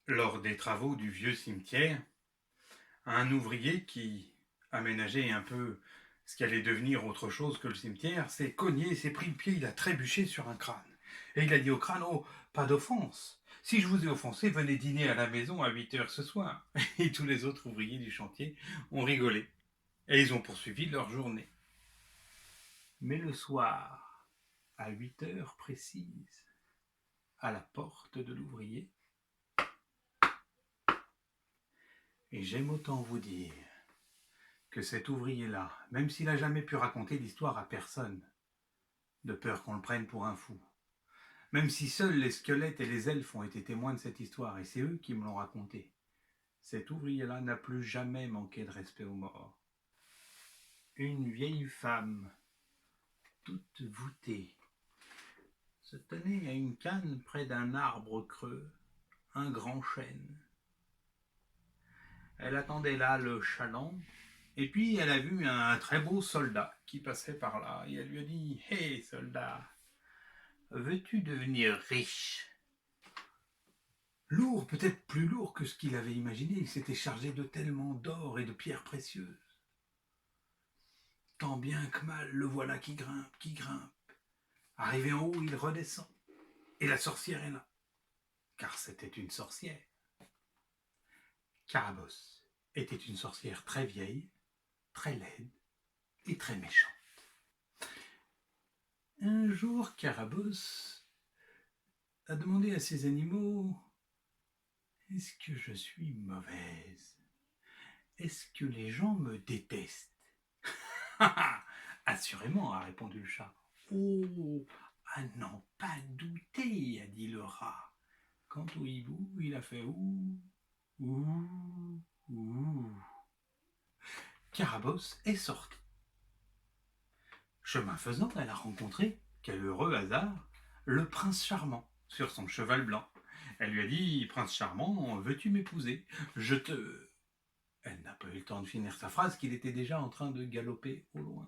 Lors des travaux du vieux cimetière, un ouvrier qui aménageait un peu ce qui allait devenir autre chose que le cimetière s'est cogné, s'est pris le pied, il a trébuché sur un crâne. Et il a dit au crâne: «Oh, pas d'offense. Si je vous ai offensé, venez dîner à la maison à 8 heures ce soir.» Et tous les autres ouvriers du chantier ont rigolé. Et ils ont poursuivi leur journée. Mais le soir, à 8 heures précises, à la porte de l'ouvrier, et j'aime autant vous dire que cet ouvrier-là, même s'il n'a jamais pu raconter l'histoire à personne, de peur qu'on le prenne pour un fou, même si seuls les squelettes et les elfes ont été témoins de cette histoire, et c'est eux qui me l'ont raconté, cet ouvrier-là n'a plus jamais manqué de respect aux morts. Une vieille femme, toute voûtée, se tenait à une canne près d'un arbre creux, un grand chêne. Elle attendait là le chaland, et puis elle a vu un très beau soldat qui passait par là, et elle lui a dit: « Hé, soldat, veux-tu devenir riche ?» Lourd, peut-être plus lourd que ce qu'il avait imaginé, il s'était chargé de tellement d'or et de pierres précieuses. Tant bien que mal, le voilà qui grimpe, qui grimpe. Arrivé en haut, il redescend. Et la sorcière est là, car c'était une sorcière. Carabosse était une sorcière très vieille, très laide et très méchante. Un jour, Carabosse a demandé à ses animaux: « Est-ce que je suis mauvaise? Est-ce que les gens me détestent ?» « Assurément, a répondu le chat. « Oh, à n'en pas douter, a dit le rat. Quant au hibou, il a fait ouh, ouh, ouh. » Carabosse est sortie. Chemin faisant, elle a rencontré, quel heureux hasard, le prince charmant sur son cheval blanc. Elle lui a dit: « Prince charmant, veux-tu m'épouser? Je te... » Elle n'a pas eu le temps de finir sa phrase qu'il était déjà en train de galoper au loin.